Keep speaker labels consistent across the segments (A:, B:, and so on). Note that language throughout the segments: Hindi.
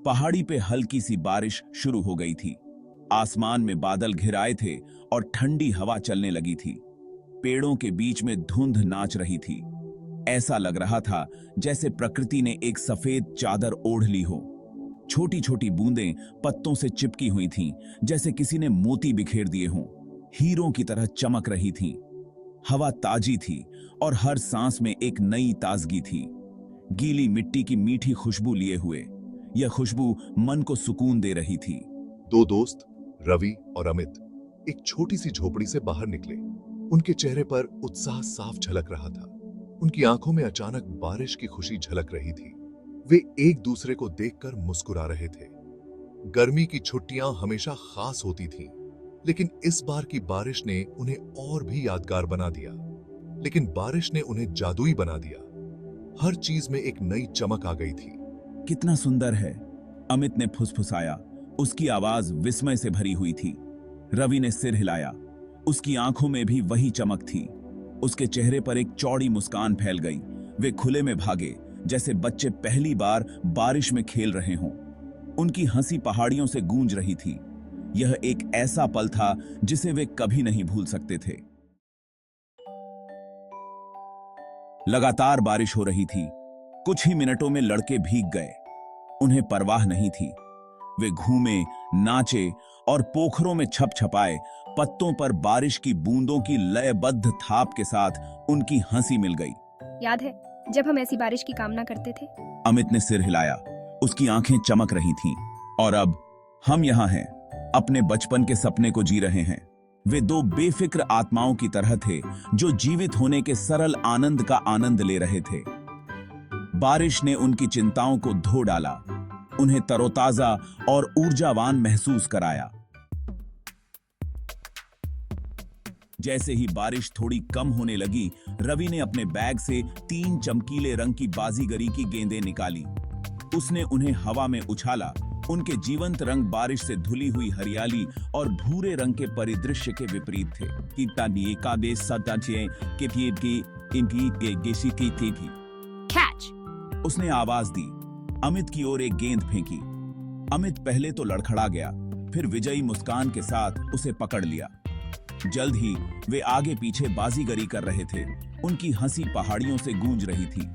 A: पहाड़ी पे हल्की सी बारिश शुरू हो गई थी। आसमान में बादल घिराए थे और ठंडी हवा चलने लगी थी। पेड़ों के बीच में धुंध नाच रही थी। ऐसा लग रहा था जैसे प्रकृति ने एक सफेद चादर ओढ़ ली हो। छोटी छोटी बूंदें पत्तों से चिपकी हुई थीं, जैसे किसी ने मोती बिखेर दिए हों। हीरों की तरह चमक रही थीं। हवा ताजी थी और हर सांस में एक नई ताजगी थी, गीली मिट्टी की मीठी खुशबू लिए हुए। यह खुशबू मन को सुकून दे रही थी।
B: दो दोस्त रवि और अमित एक छोटी सी झोपड़ी से बाहर निकले। उनके चेहरे पर उत्साह साफ झलक रहा था। उनकी आंखों में अचानक बारिश की खुशी झलक रही थी। वे एक दूसरे को देखकर मुस्कुरा रहे थे। गर्मी की छुट्टियां हमेशा खास होती थीं, लेकिन इस बार की बारिश ने उन्हें और भी यादगार बना दिया। लेकिन बारिश ने उन्हें जादुई बना दिया। हर चीज में एक नई चमक आ गई थी।
A: कितना सुंदर है, अमित ने फुसफुसाया। उसकी आवाज विस्मय से भरी हुई थी। रवि ने सिर हिलाया। उसकी आंखों में भी वही चमक थी। उसके चेहरे पर एक चौड़ी मुस्कान फैल गई। वे खुले में भागे, जैसे बच्चे पहली बार बारिश में खेल रहे हों। उनकी हंसी पहाड़ियों से गूंज रही थी। यह एक ऐसा पल था जिसे वे कभी नहीं भूल सकते थे। लगातार बारिश हो रही थी। कुछ ही मिनटों में लड़के भीग गए। उन्हें परवाह नहीं थी। वे घूमे, नाचे और पोखरों में छप छपाए। पत्तों पर बारिश की बूंदों की लयबद्ध थाप के साथ उनकी हंसी मिल गई।
C: याद है जब हम ऐसी बारिश की कामना करते थे?
A: अमित ने सिर हिलाया। उसकी आंखें चमक रही थीं। और अब हम यहाँ हैं, अपने बचपन के सपने को जी रहे हैं। वे दो बेफिक्र आत्माओं की तरह थे, जो जीवित होने के सरल आनंद का आनंद ले रहे थे। बारिश ने उनकी चिंताओं को धो डाला, उन्हें तरोताजा और ऊर्जावान महसूस कराया। जैसे ही बारिश थोड़ी कम होने लगी, रवि ने अपने बैग से 3 चमकीले रंग की बाजीगरी की गेंदें निकाली। उसने उन्हें हवा में उछाला। उनके जीवंत रंग बारिश से धुली हुई हरियाली और भूरे रंग के परिदृश्य के विपरीत थे।
C: कैच!
A: उसने आवाज दी। अमित की ओर एक गेंद फेंकी। अमित पहले तो लड़खड़ा गया, फिर विजयी मुस्कान के साथ उसे पकड़ लिया। जल्द ही वे आगे पीछे बाजीगरी कर रहे थे। उनकी हंसी पहाड़ियों से गूंज रही थी।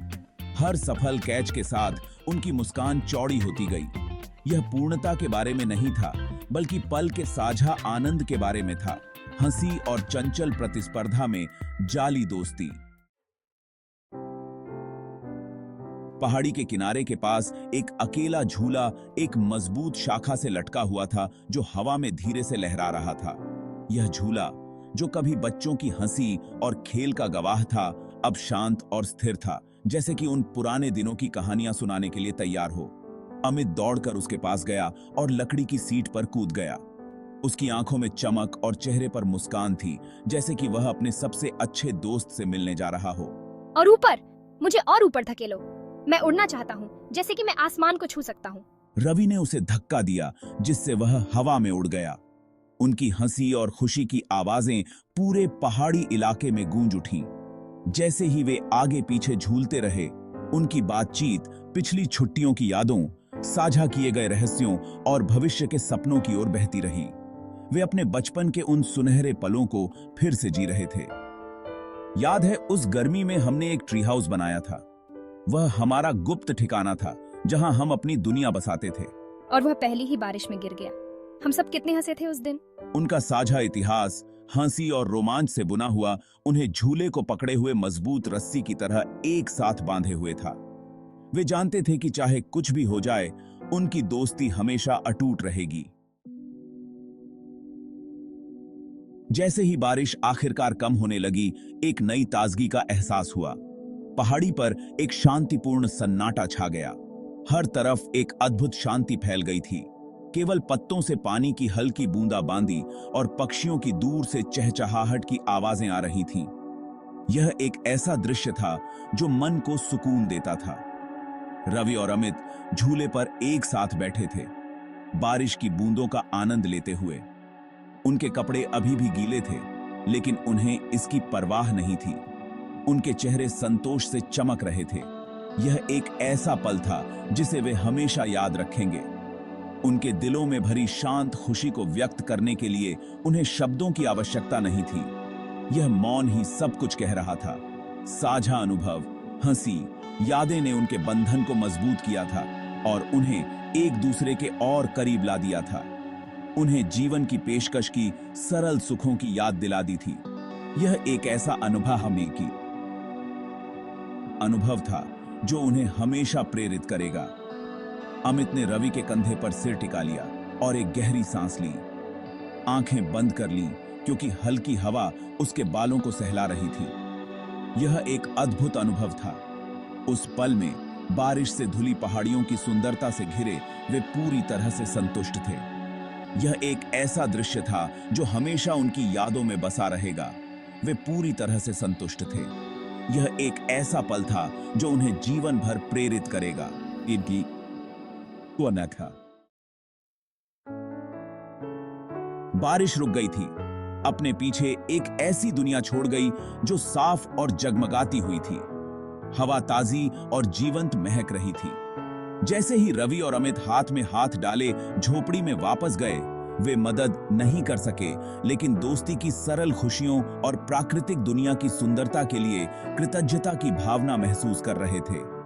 A: हर सफल कैच के साथ उनकी मुस्कान चौड़ी होती गई। यह पूर्णता के बारे में नहीं था, बल्कि पल के साझा आनंद के बारे में था। हंसी और चंचल प्रतिस्पर्धा में जाली दोस्ती। पहाड़ी के किनारे के पास एक अकेला झूला एक मजबूत शाखा से लटका हुआ था, जो हवा में धीरे से लहरा रहा था। यह झूला, जो कभी बच्चों की हंसी और खेल का गवाह था, अब शांत और स्थिर था, जैसे कि उन पुराने दिनों की कहानियां सुनाने के लिए तैयार हो। अमित दौड़कर उसके पास गया और लकड़ी की सीट पर कूद गया। उसकी आंखों में चमक और चेहरे पर मुस्कान थी, जैसे कि वह अपने सबसे अच्छे दोस्त से मिलने जा रहा हो।
C: और ऊपर, मुझे और ऊपर धकेलो। मैं उड़ना चाहता हूँ, जैसे कि मैं आसमान को छू सकता हूँ।
A: रवि ने उसे धक्का दिया, जिससे वह हवा में उड़ गया। उनकी हंसी और खुशी की आवाजें पूरे पहाड़ी इलाके में गूंज उठीं। जैसे ही वे आगे पीछे झूलते रहे, उनकी बातचीत पिछली छुट्टियों की यादों, साझा किए गए रहस्यों और भविष्य के सपनों की ओर बहती रही। वे अपने बचपन के उन सुनहरे पलों को फिर से जी रहे थे। याद है, उस गर्मी में हमने एक ट्री हाउस बनाया था। वह हमारा गुप्त ठिकाना था, जहां हम अपनी दुनिया बसाते थे।
C: और वह पहली ही बारिश में गिर गया। हम सब कितने हंसे थे उस दिन।
A: उनका साझा इतिहास, हंसी और रोमांच से बुना हुआ, उन्हें झूले को पकड़े हुए मजबूत रस्सी की तरह एक साथ बांधे हुए था। वे जानते थे कि चाहे कुछ भी हो जाए, उनकी दोस्ती हमेशा अटूट रहेगी। जैसे ही बारिश आखिरकार कम होने लगी, एक नई ताजगी का एहसास हुआ। पहाड़ी पर एक शांतिपूर्ण सन्नाटा छा गया। हर तरफ एक अद्भुत शांति फैल गई थी। केवल पत्तों से पानी की हल्की बूंदाबांदी और पक्षियों की दूर से चहचहाहट की आवाजें आ रही थीं। यह एक ऐसा दृश्य था जो मन को सुकून देता था। रवि और अमित झूले पर एक साथ बैठे थे, बारिश की बूंदों का आनंद लेते हुए। उनके कपड़े अभी भी गीले थे, लेकिन उन्हें इसकी परवाह नहीं थी। उनके चेहरे संतोष से चमक रहे थे। यह एक ऐसा पल था जिसे वे हमेशा याद रखेंगे। उनके दिलों में भरी शांत खुशी को व्यक्त करने के लिए उन्हें शब्दों की आवश्यकता नहीं थी। यह मौन ही सब कुछ कह रहा था। साझा अनुभव, हंसी, यादें ने उनके बंधन को मजबूत किया था और उन्हें एक दूसरे के और करीब ला दिया था। उन्हें जीवन की पेशकश की सरल सुखों की याद दिला दी थी। यह एक ऐसा अनुभव था जो उन्हें हमेशा प्रेरित करेगा। अमित ने रवि के कंधे पर सिर टिका लिया और एक गहरी सांस ली। आंखें बंद कर लीं क्योंकि हल्की हवा उसके बालों को सहला रही थी। यह एक अद्भुत अनुभव था। उस पल में बारिश से धुली पहाड़ियों की सुंदरता से घिरे वे पूरी तरह से संतुष्ट थे। यह एक ऐसा दृश्य था जो हमेशा उनकी यादों में बसा रहेगा। वे पूरी तरह से संतुष्ट थे। यह एक ऐसा पल था जो उन्हें जीवन भर प्रेरित करेगा। इनकी वो न था। बारिश रुक गई थी। अपने पीछे एक ऐसी दुनिया छोड़ गई जो साफ और जगमगाती हुई थी। हवा ताजी और जीवंत महक रही थी। जैसे ही रवि और अमित हाथ में हाथ डाले झोपड़ी में वापस गए, वे मदद नहीं कर सके, लेकिन दोस्ती की सरल खुशियों और प्राकृतिक दुनिया की सुंदरता के लिए कृतज्ञता की भावना महसूस कर रहे थे।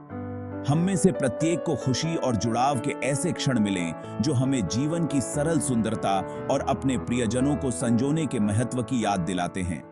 A: हम में से प्रत्येक को खुशी और जुड़ाव के ऐसे क्षण मिलें जो हमें जीवन की सरल सुंदरता और अपने प्रियजनों को संजोने के महत्व की याद दिलाते हैं।